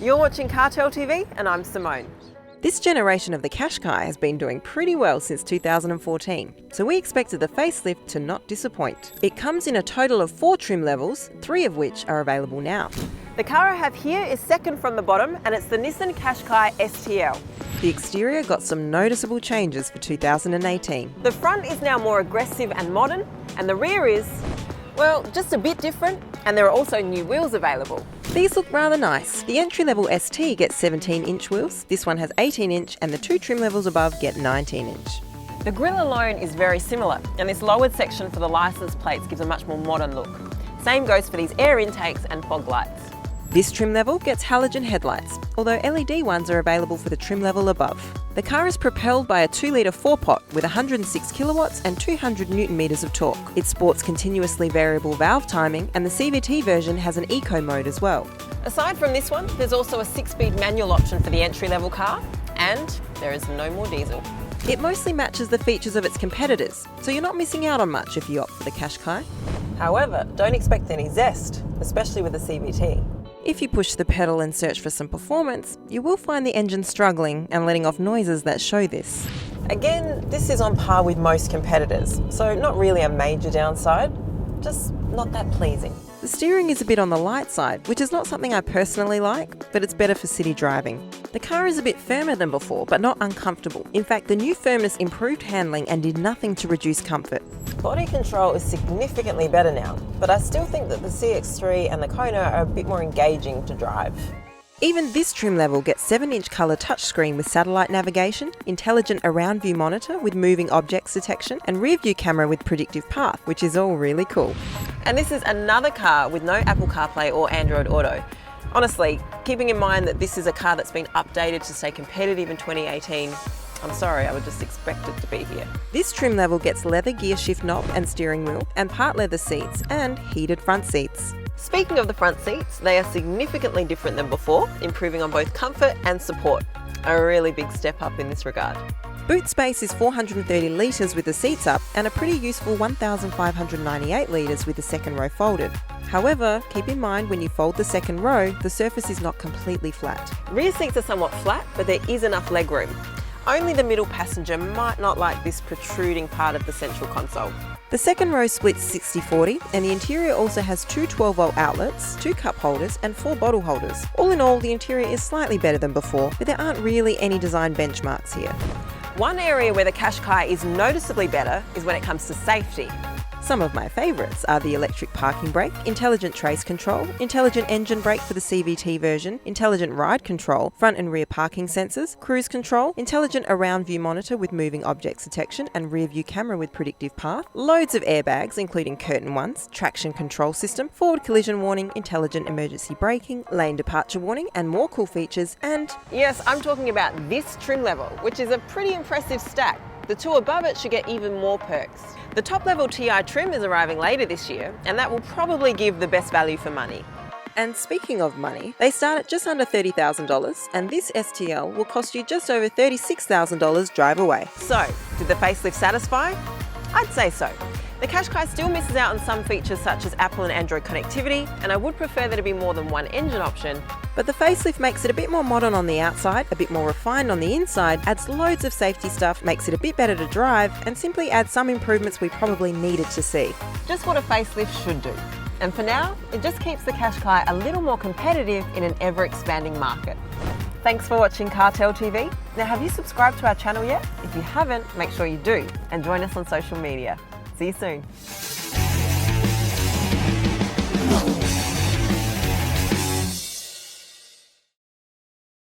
You're watching Cartell TV and I'm Simone. This generation of the Qashqai has been doing pretty well since 2014, so we expected the facelift to not disappoint. It comes in a total of 4 trim levels, 3 of which are available now. The car I have here is second from the bottom and it's the Nissan Qashqai STL. The exterior got some noticeable changes for 2018. The front is now more aggressive and modern, and the rear is, well, just a bit different, and there are also new wheels available. These look rather nice. The entry-level ST gets 17-inch wheels, this one has 18-inch, and the 2 trim levels above get 19-inch. The grille alone is very similar, and this lowered section for the license plates gives a much more modern look. Same goes for these air intakes and fog lights. This trim level gets halogen headlights, although LED ones are available for the trim level above. The car is propelled by a 2-litre 4-pot with 106 kilowatts and 200 newton meters of torque. It sports continuously variable valve timing, and the CVT version has an eco mode as well. Aside from this one, there's also a 6-speed manual option for the entry-level car, and there is no more diesel. It mostly matches the features of its competitors, so you're not missing out on much if you opt for the Qashqai. However, don't expect any zest, especially with the CVT. If you push the pedal and search for some performance, you will find the engine struggling and letting off noises that show this. Again, this is on par with most competitors, so not really a major downside, just not that pleasing. The steering is a bit on the light side, which is not something I personally like, but it's better for city driving. The car is a bit firmer than before, but not uncomfortable. In fact, the new firmness improved handling and did nothing to reduce comfort. Body control is significantly better now, but I still think that the CX-3 and the Kona are a bit more engaging to drive. Even this trim level gets 7-inch colour touchscreen with satellite navigation, intelligent around view monitor with moving objects detection, and rear view camera with predictive path, which is all really cool. And this is another car with no Apple CarPlay or Android Auto. Honestly, keeping in mind that this is a car that's been updated to stay competitive in 2018, I'm sorry, I would just expect it to be here. This trim level gets leather gear shift knob and steering wheel, and part leather seats, and heated front seats. Speaking of the front seats, they are significantly different than before, improving on both comfort and support. A really big step up in this regard. Boot space is 430 litres with the seats up, and a pretty useful 1,598 litres with the second row folded. However, keep in mind when you fold the second row, the surface is not completely flat. Rear seats are somewhat flat, but there is enough legroom. Only the middle passenger might not like this protruding part of the central console. The second row splits 60-40, and the interior also has 2 12-volt outlets, 2 cup holders, and 4 bottle holders. All in all, the interior is slightly better than before, but there aren't really any design benchmarks here. One area where the Qashqai is noticeably better is when it comes to safety. Some of my favourites are the electric parking brake, intelligent trace control, intelligent engine brake for the CVT version, intelligent ride control, front and rear parking sensors, cruise control, intelligent around view monitor with moving objects detection and rear view camera with predictive path, loads of airbags including curtain ones, traction control system, forward collision warning, intelligent emergency braking, lane departure warning, and more cool features. And yes, I'm talking about this trim level, which is a pretty impressive stack. The 2 above it should get even more perks. The top level TI trim is arriving later this year, and that will probably give the best value for money. And speaking of money, they start at just under $30,000, and this STL will cost you just over $36,000 drive away. So, did the facelift satisfy? I'd say so. The Qashqai still misses out on some features such as Apple and Android connectivity, and I would prefer there to be more than one engine option. But the facelift makes it a bit more modern on the outside, a bit more refined on the inside, adds loads of safety stuff, makes it a bit better to drive, and simply adds some improvements we probably needed to see. Just what a facelift should do. And for now, it just keeps the Qashqai a little more competitive in an ever-expanding market. Thanks for watching Cartell TV. Now, have you subscribed to our channel yet? If you haven't, make sure you do, and join us on social media. See you soon.